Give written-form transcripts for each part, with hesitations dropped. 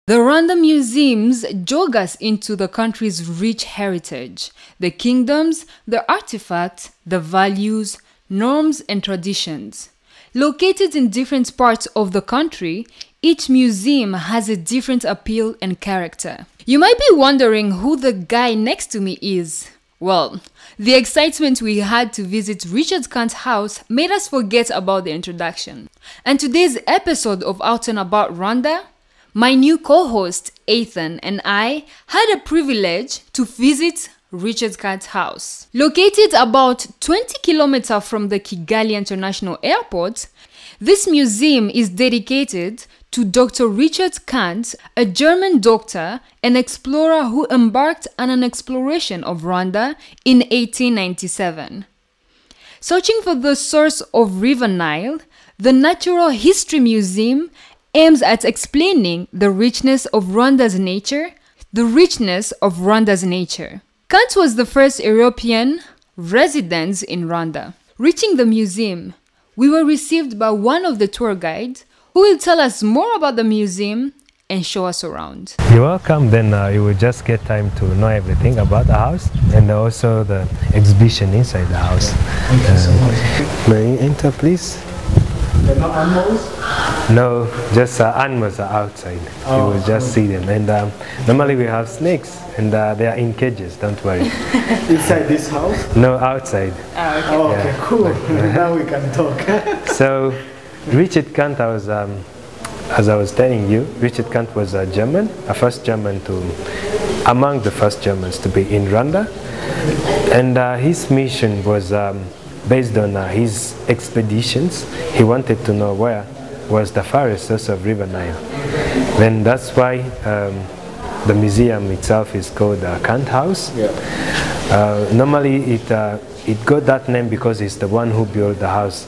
The Rwanda museums jog us into the country's rich heritage, the kingdoms, the artifacts, the values, norms, and traditions. Located in different parts of the country, each museum has a different appeal and character. You might be wondering who the guy next to me is. Well, the excitement we had to visit Richard Kandt's house made us forget about the introduction. And today's episode of Out and About Rwanda, my new co-host, Ethan, and I had a privilege to visit Richard Kandt's house. Located about 20 kilometers from the Kigali International Airport, this museum is dedicated to Dr. Richard Kandt, a German doctor and explorer who embarked on an exploration of Rwanda in 1897. Searching for the source of River Nile, the Natural History Museum aims at explaining the richness of Rwanda's nature. Kandt was the first European resident in Rwanda. Reaching the museum, we were received by one of the tour guides who will tell us more about the museum and show us around. You're welcome. Then you will just get time to know everything about the house and also the exhibition inside the house. Thank you so much. May you enter, please? There are no animals? No, just animals are outside. You will just see them. And normally we have snakes, and they are in cages, don't worry. Inside this house? No, outside. Oh, okay. Oh, okay, cool. Now we can talk. So, Richard Kandt, as I was telling you, Richard Kandt was a German, among the first Germans to be in Rwanda. And his mission was based on his expeditions. He wanted to know where was the farthest source of River Nile. Then that's why the museum itself is called Kandt House. Yeah. Normally it got that name because he's the one who built the house.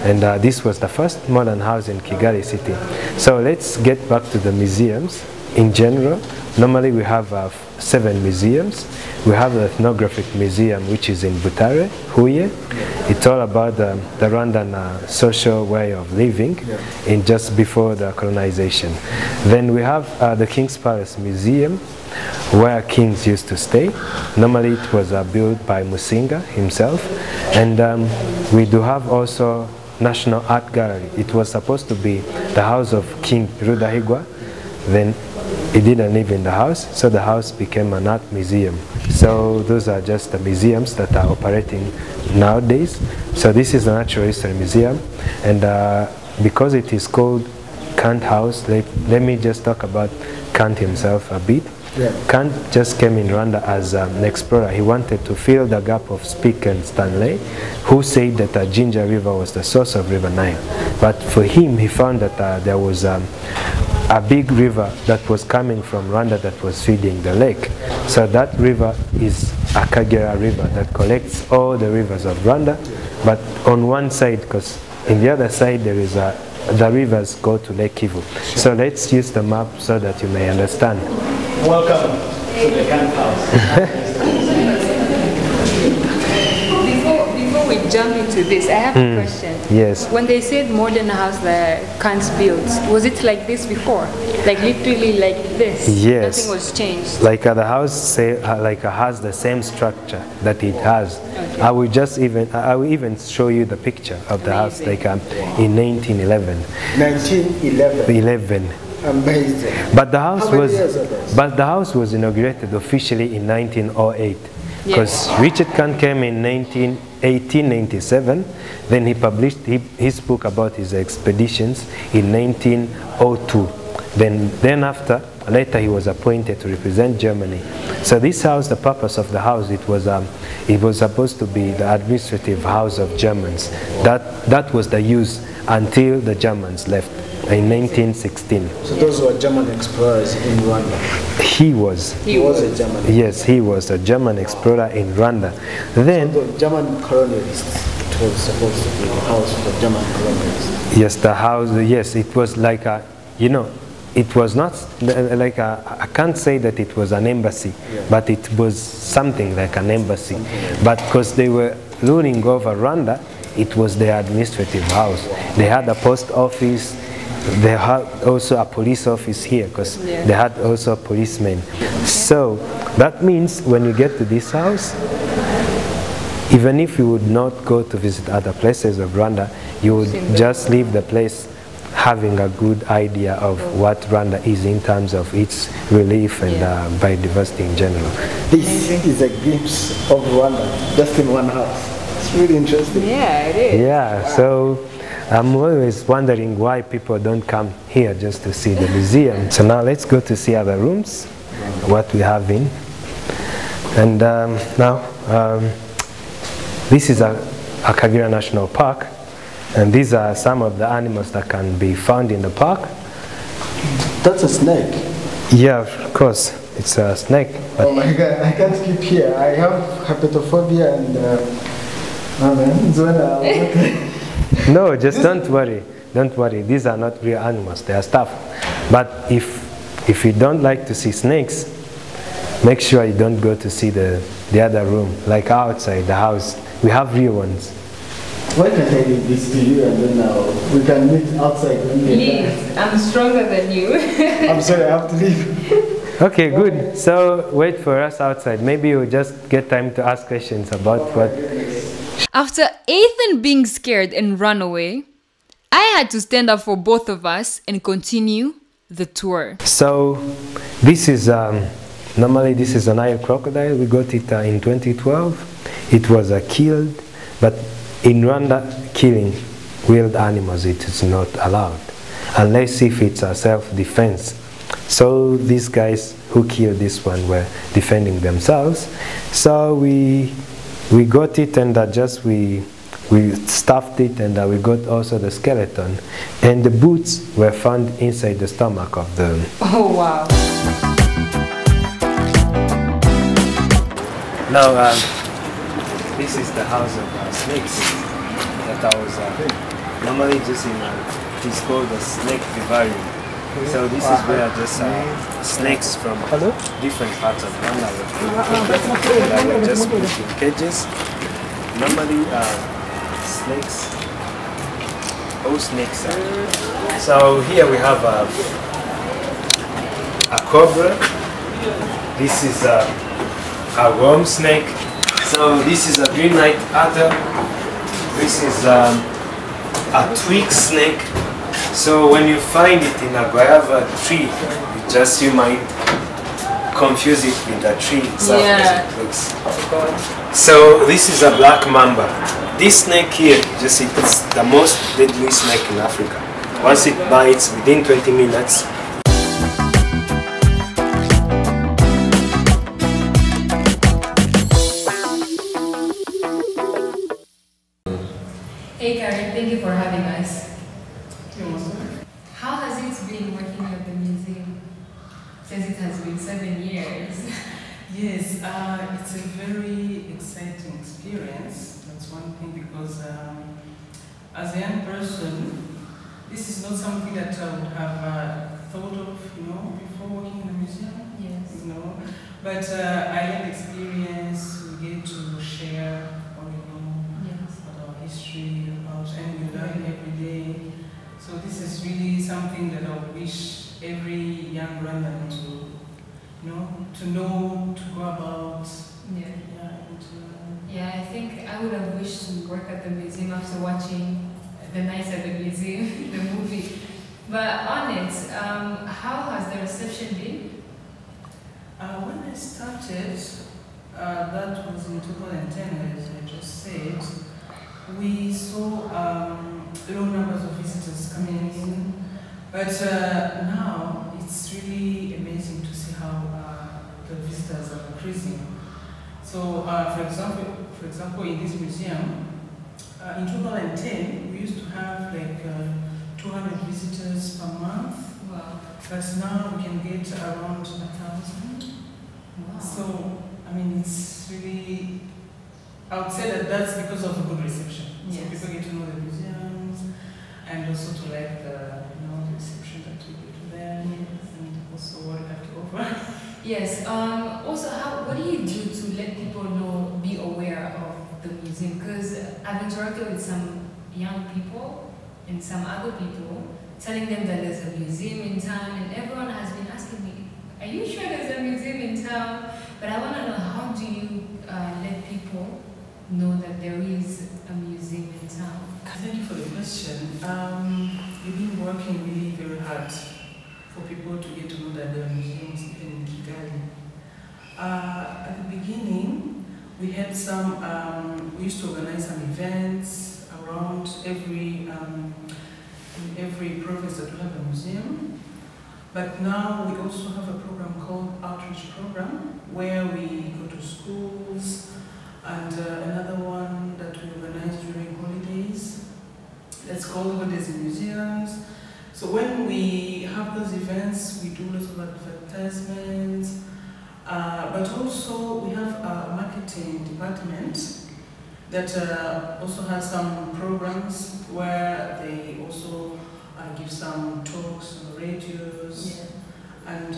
And this was the first modern house in Kigali city. So let's get back to the museums in general. Normally we have 7 museums. We have the Ethnographic Museum, which is in Butare, Huye. It's all about the Rwandan social way of living in just before the colonization. Then we have the King's Palace Museum, where kings used to stay. Normally it was built by Musinga himself. And we do have also National Art Gallery. It was supposed to be the house of King Rudahigwa. Then he didn't live in the house, so the house became an art museum. So those are just the museums that are operating nowadays. So this is the Natural History Museum, and because it is called Kandt House, let me just talk about Kandt himself a bit. Yeah. Kandt just came in Rwanda as an explorer. He wanted to fill the gap of Speke and Stanley, who said that the Jinja River was the source of River Nile. But for him, he found that there was a big river that was coming from Rwanda that was feeding the lake. So that river is Acog River that collects all the rivers of Rwanda, but on one side, because in the other side there is the rivers go to Lake Kivu. So let's use the map so that you may understand. Welcome to the Kandt House. Before we jump into this, I have a question. Yes. When they said modern house that Kandt built, was it like this before? Like literally like this? Yes. Nothing was changed? Like the house has the same structure that it has. Okay. I will even show you the picture of the house like in 1911. 1911. Amazing. But the house How many years ago? the house was inaugurated officially in 1908. Because Richard Kandt came in 1897, then he published his book about his expeditions in 1902. Then after, later he was appointed to represent Germany. So this house, the purpose of the house, it was supposed to be the administrative house of Germans. That was the use until the Germans left in 1916. So those were German explorers in Rwanda? He was. He was a German? Yes, he was a German explorer in Rwanda. Then, so the German colonialists, it was supposed to be the house for German colonialists? Yes, the house, yes, it was like a, it was not like I can't say that it was an embassy, but it was something like an embassy. But because they were ruling over Rwanda, it was their administrative house. They had a post office, they had also a police office here because they had also policemen. So that means when you get to this house, even if you would not go to visit other places of Rwanda, you would just leave the place having a good idea of what Rwanda is in terms of its relief and biodiversity in general. This is a glimpse of Rwanda, just in one house. It's really interesting. Yeah, it is. Yeah, so I'm always wondering why people don't come here just to see the museum. So now let's go to see other rooms, what we have in. And this is Akagera National Park. And these are some of the animals that can be found in the park. That's a snake. Yeah, of course, it's a snake. Oh my God, I can't keep here. I have herpetophobia and No, just don't worry. Don't worry. These are not real animals. They are stuff. But if you don't like to see snakes, make sure you don't go to see the other room, like outside the house. We have real ones. Why can't I leave this to you and then we can meet outside? Please, I'm stronger than you. I'm sorry, I have to leave. Okay, good. So wait for us outside. Maybe you'll just get time to ask questions about what... After Ethan being scared and run away, I had to stand up for both of us and continue the tour. So this is, normally this is a Nile crocodile. We got it in 2012. It was killed, but in Rwanda, killing wild animals, it is not allowed, unless if it's a self-defense. So these guys who killed this one were defending themselves. So we got it and we stuffed it, and we got also the skeleton. And the boots were found inside the stomach of the... Oh, wow. Now, this is the house of snakes that I was normally just in, it's called the snake vivarium. So this is where just snakes from different parts of Rwanda were just put in cages. Normally snakes, all snakes are. So here we have a cobra. This is a worm snake. So this is a green night adder. This is a twig snake. So when you find it in a guava tree, you might confuse it with a tree itself as it looks. So this is a black mamba. This snake here, it's the most deadly snake in Africa. Once it bites, within 20 minutes, Hey Karen, thank you for having us. How has it been working at the museum since it has been 7 years? Yes, it's a very exciting experience. That's one thing, because as a young person, this is not something that I would have thought of, before working in the museum. Yes. But I had experience. We get to share what we know about our history, and we learn every day. So this is really something that I wish every young Rwandan to know, to go about. Yeah, I think I would have wished to work at the museum after watching The Nights at the Museum, the movie. But on it, how has the reception been? When I started, that was in 2010, as I just said, we saw low numbers of visitors coming in. But now it's really amazing to see how the visitors are increasing. So, for example, in this museum, in 2010, we used to have like 200 visitors per month. Wow. But now we can get around 1,000. Wow. So, I mean, it's really, I would say that that's because of the good reception. Yes. So people get to know the museums, and also to like the reception that we give to them, and also what we have to offer. Yes. Also, what do you do to let people be aware of the museum? Because I've interacted with some young people and some other people telling them that there's a museum in town, and everyone has been asking me, are you sure there's a museum in town? But I want to know, how do you let people know that there is a museum in town? Thank you for the question. We've been working really very hard for people to get to know that there are museums even in Kigali. At the beginning, we had we used to organize some events around in every province that we have a museum. But now we also have a program called Outreach Program, where we go to schools, and another one that we organize during holidays. That's called Holidays in Museums. So when we have those events, we do lots of advertisements, but also we have a marketing department that also has some programs where they also give some talks on the radios. Yeah. And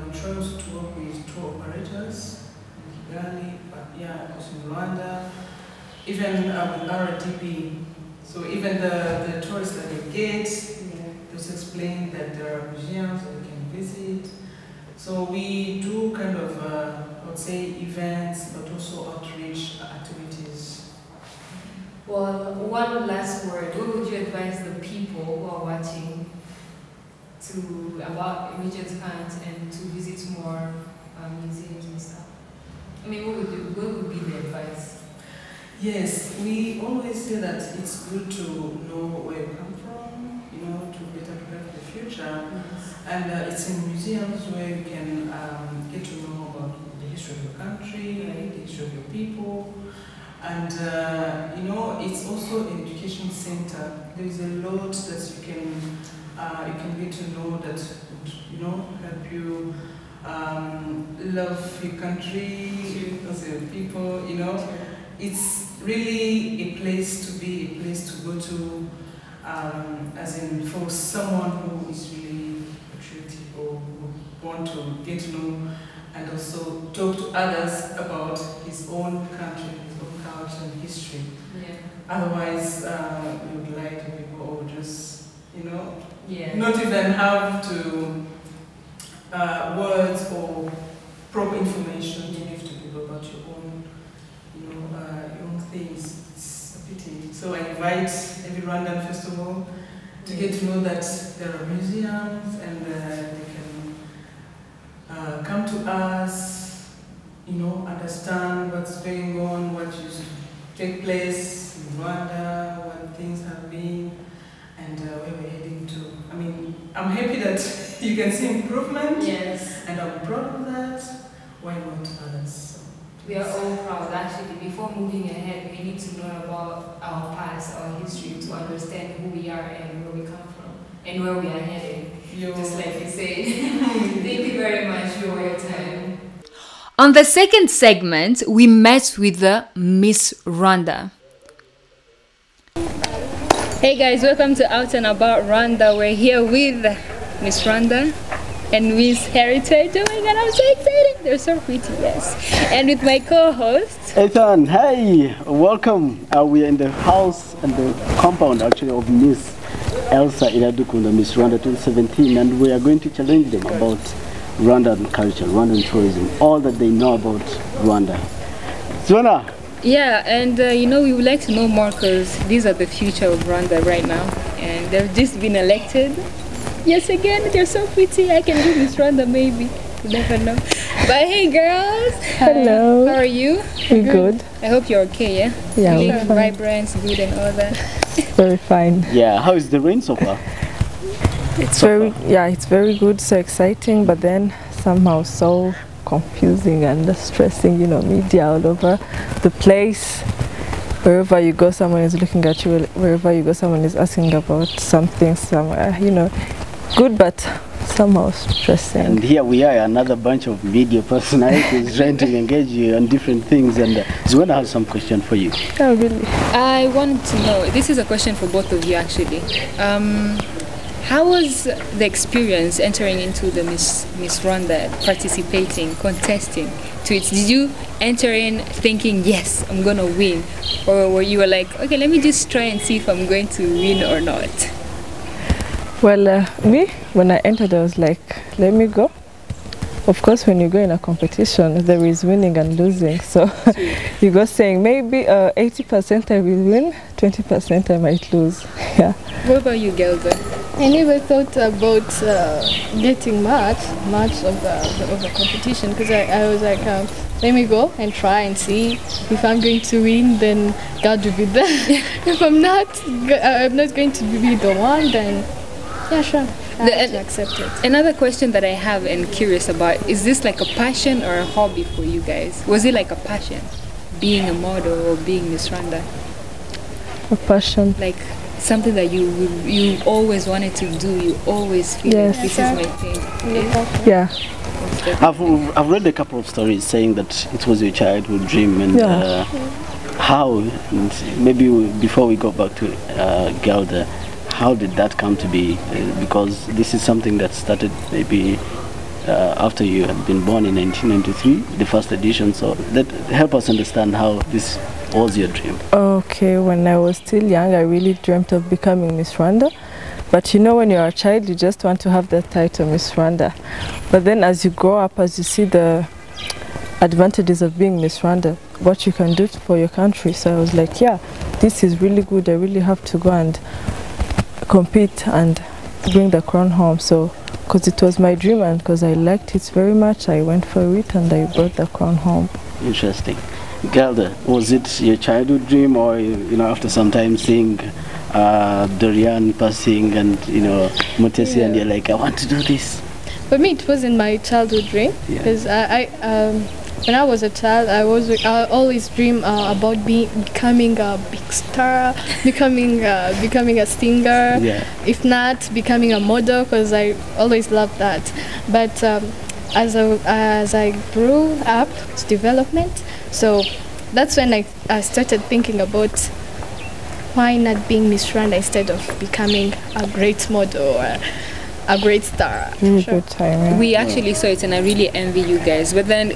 we try also to work with tour operators in Kigali, but yeah, also in Rwanda, even with RDP. So even the tourists that they get, just explain that there are museums that they can visit. So we do kind of, I would say, events, but also outreach activities. Well, one last word. What would you advise the people who are watching about Regent's Kandt and to visit more museums and stuff? I mean, what would be the advice? Yes, we always say that it's good to know where you come from, to better prepare for the future. Yes. And it's in museums where you can get to know about the history of your country, right, the history of your people. And it's also an education center. There is a lot that you can get to know that would, help you love your country, also your people, It's really a place to be, a place to go to, as in for someone who is really patriotic or who want to get to know and also talk to others about his own country, his own culture and history. Yeah. Otherwise, you would lie to people or just, not even have to words or proper information to give to people about your own, your own things. It's a pity. So I invite every Rwandan festival to get to know that there are museums and they can come to us, understand what's going on, what used to take place in Rwanda, what things have been, and where we're heading to. I mean, I'm happy that you can see improvement. Yes. And I'm proud of that. Why not others? We are all proud, actually. Before moving ahead, we need to know about our past, our history, to understand who we are and where we come from, and where we are headed. Just like you said. Thank you very much for your time. On the second segment, we met with the Miss Rwanda. Hey guys, welcome to Out and About Rwanda. We're here with Miss Rwanda and Miss Heritage. Oh my god, I'm so excited. They're so pretty, yes. And with my co-host Ethan, hey, welcome. We are in the house and the compound actually of Miss Elsa Iradukunda, MissRwanda2017, and we are going to challenge them about Rwandan culture, Rwandan tourism, all that they know about Rwanda. Suana? Yeah, and we would like to know more because these are the future of Rwanda right now, and they've just been elected. Yes, again, they're so pretty. I can do Miss Rwanda maybe. You never know. But hey, girls. Hello. How are you? We're good. I hope you're okay, yeah? Yeah, feeling we're fine. vibrant, good, and all that. Very fine. Yeah, how is the rain so far? It's very good, so exciting, but then somehow so confusing and stressing, media all over the place. Wherever you go, someone is looking at you. Wherever you go, someone is asking about something somewhere, good, but somehow stressing. And here we are, another bunch of media personalities trying to engage you on different things. And Zwena has some question for you. Oh, really? I wanted to know, this is a question for both of you actually. How was the experience entering into the Miss Rwanda, participating, contesting to it? Did you enter in thinking, yes, I'm going to win? Or were you like, okay, let me just try and see if I'm going to win or not? Well, me, when I entered, I was like, let me go. Of course, when you go in a competition, there is winning and losing. So you go saying maybe 80% I will win, 20% I might lose. Yeah. What about you, Gelda? I never thought about getting much of the competition, because I was like, let me go and try and see if I'm going to win. Then God will be there. If I'm not going to be the one, then yeah, sure. I have to accept it. Another question that I have and curious about, is this like a passion or a hobby for you guys? Was it like a passion, being a model or being Miss Rwanda? A passion. Like something that you always wanted to do, you always feel Yes. like this is my thing. Yeah. I've read a couple of stories saying that it was your childhood dream, and how, and maybe before we go back to Gelda, how did that come to be? Because this is something that started maybe after you had been born in 1993, the first edition. So help us understand how this was your dream. Okay, when I was still young, I really dreamt of becoming Miss Rwanda. But you know, when you're a child, you just want to have the title Miss Rwanda. But then as you grow up, as you see the advantages of being Miss Rwanda, what you can do for your country. So I was like, yeah, this is really good. I really have to go and compete and bring the crown home. So because it was my dream and because I liked it very much, I went for it and I brought the crown home. Interesting. Gelda, was it your childhood dream, or after some time seeing Dorian passing and Mutesi, and you're like, I want to do this? For me, it wasn't my childhood dream, because when I was a child, I always dream about becoming a big star, becoming a singer. Yeah. If not, becoming a model, because I always loved that. But as I grew up, it's development. So that's when I started thinking about why not being Miss Rwanda instead of becoming a great model or a great star. Really good time. Yeah. We actually saw it, and I really envy you guys. But then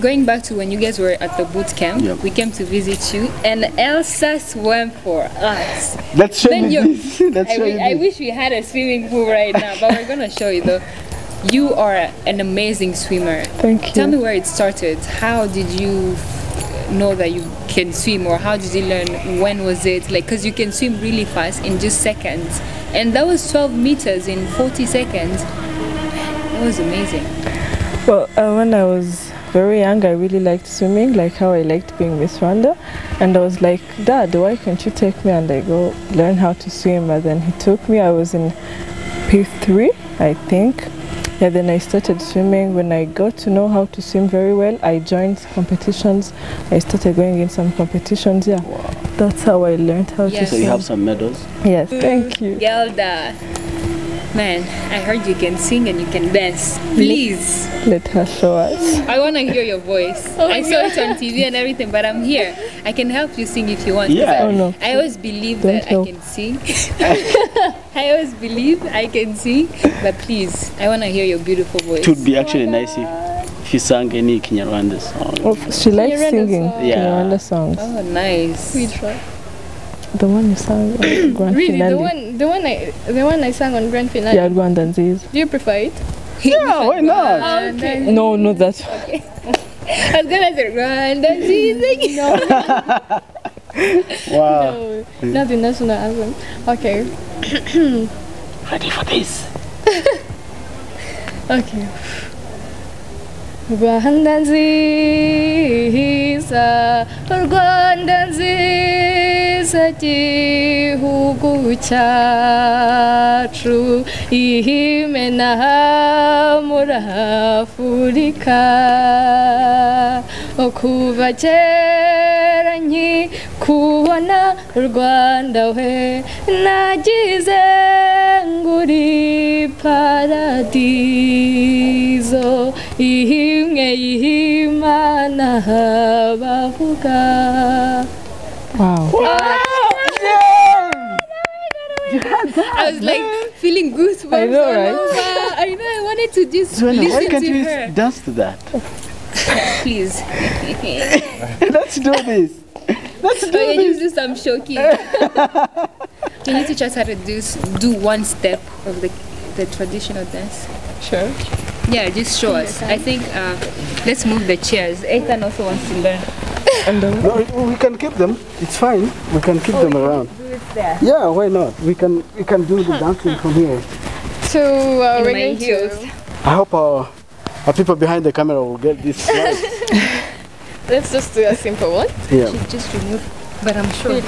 going back to when you guys were at the boot camp, we came to visit you, and Elsa swam for us. Let's show you this. I wish we had a swimming pool right now, but we're gonna show you though. You are an amazing swimmer. Thank you. Tell me where it started. How did you know that you can swim, or how did you learn? When was it? Like, because you can swim really fast in just seconds, and that was 12 meters in 40 seconds. That was amazing. Well, when I was very young, I really liked swimming, like how I liked being Miss Rwanda, and I was like, Dad, why can't you take me and I go learn how to swim? And then he took me. I was in P3, I think. Yeah, then I started swimming. When I got to know how to swim very well, I joined competitions. I started going in some competitions. Yeah, wow. That's how I learned how to swim. So you have some medals? Yes, thank you. Gelda, man, I heard you can sing and you can dance. Please. Let her show us. I want to hear your voice. I saw it on TV and everything, but I'm here. I can help you sing if you want. Yeah. Oh, no. I always believe that I can sing. I always believe I can sing, but please, I want to hear your beautiful voice. It would be actually nice if you sang any Kinyarwanda song. Oh, she likes singing Kinyarwanda songs. Oh, nice. We try. The one you sang on Grand Really, Finale. the one I sang on Grand Finale. Yeah, Rwanda Nziza. Do you prefer it? Yeah, why not? Okay. No, not that. Okay. I was gonna say Rwanda Nziza. Wow. No, not the national anthem. Okay. Ready for this? Okay. Rwanda nziza, Rwanda nziza, gihugu cyacu, ihimena muri Afurika. Kuva kera nkikubona Rwanda we, nagize nguri paradizo, ihimwe y'Imana bavuga. Wow. I was like feeling goosebumps. I know, right? I know, I wanted to just Why listen can't to you her. dance to that? Please. Let's do this. Let's do I can this. use some shoki. Can you teach us how to do one step of the traditional dance? Sure. Yeah, just show us. I think let's move the chairs. Ethan also wants to learn. No, we can keep them. It's fine. We can keep them around. Do it there. Yeah, why not? We can do the dancing from here. So In we're my going heels. to. I hope our people behind the camera will get this right. Let's just do a simple one. Yeah. Just remove, but I'm sure.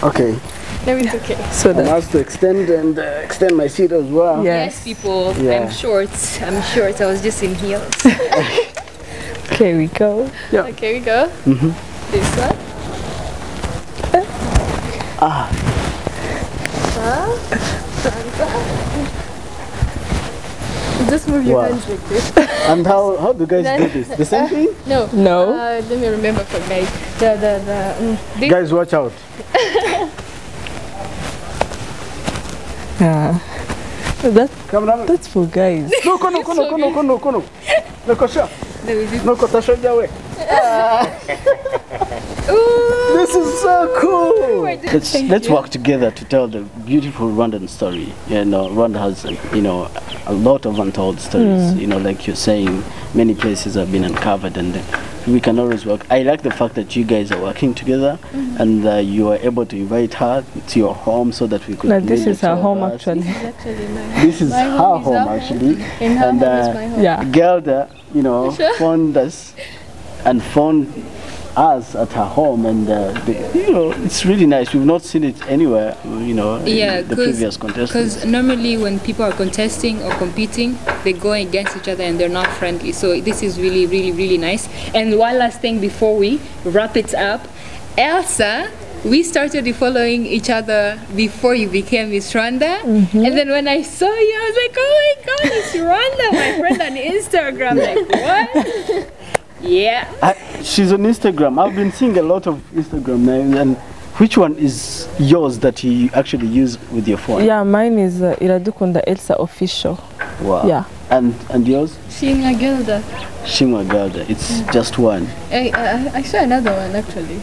Okay. No, it's okay. So I'm that, asked to extend my seat as well. Yes, people. Yeah. I'm short. I was just in heels. here we go. Yeah. Okay, we go. This one. Just move your Wow. hands like this. And how do guys do this? The same thing? No. No. Let me remember for guys. This. Guys, watch out. Yeah. Come down. That's for guys. No, kono. No, kosha. No, kotasho jawe. This is so cool. Let's work together to tell the beautiful Rwandan story. You know, Rwanda has a lot of untold stories. You know, like you're saying, many places have been uncovered, and we can always work. I like the fact that you guys are working together, and you are able to invite her to your home so that we could. No, this play is the her two home of us. actually. Actually, my This is My her home is home our actually, and her and home is my home. Yeah. Gelda, Sure. phoned us and phoned us at her home, and it's really nice. We've not seen it anywhere, Yeah, in the previous contestants. because normally when people are contesting or competing, they go against each other and they're not friendly. So this is really, really, really nice. And one last thing before we wrap it up, Elsa, we started following each other before you became Miss Rwanda. And then when I saw you, I was like, oh my God, it's Rwanda, my friend on Instagram. Like, what? Yeah. She's on Instagram. I've been seeing a lot of Instagram names, and which one is yours that you actually use with your phone? Yeah, mine is Iradukunda Elsa Official. Wow. Yeah. And yours? Seeing a Gilda. Shima Gelda. It's just one. I saw another one actually.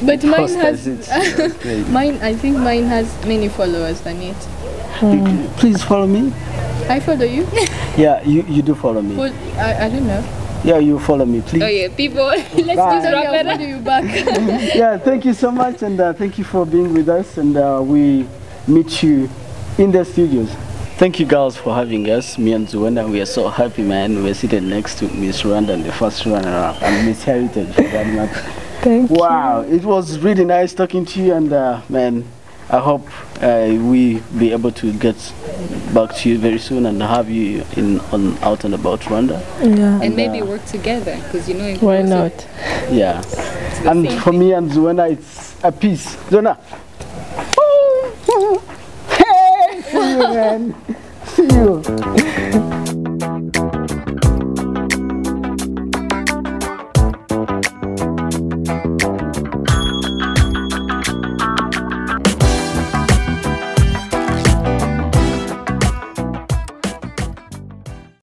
But mine has. I think mine has many followers than it. Please follow me. I follow you. Yeah, you do follow me. Well, I don't know. Yeah, you follow me, please. Oh yeah, people, let's just Sorry, wrap I'll it follow up. you back. Yeah, thank you so much, and thank you for being with us, and we meet you in the studios. Thank you girls for having us. Me and Zuena, we are so happy, man. We're sitting next to Miss Rwanda and the first runner-up, and Miss Heritage for that matter. Thank you. Wow, it was really nice talking to you, and man, I hope we be able to get back to you very soon and have you out and about Rwanda. Yeah. And maybe work together, because you know. Why not? Yeah. And for me and Zuena, it's a peace. Zuena. Hey, see you, man. See you.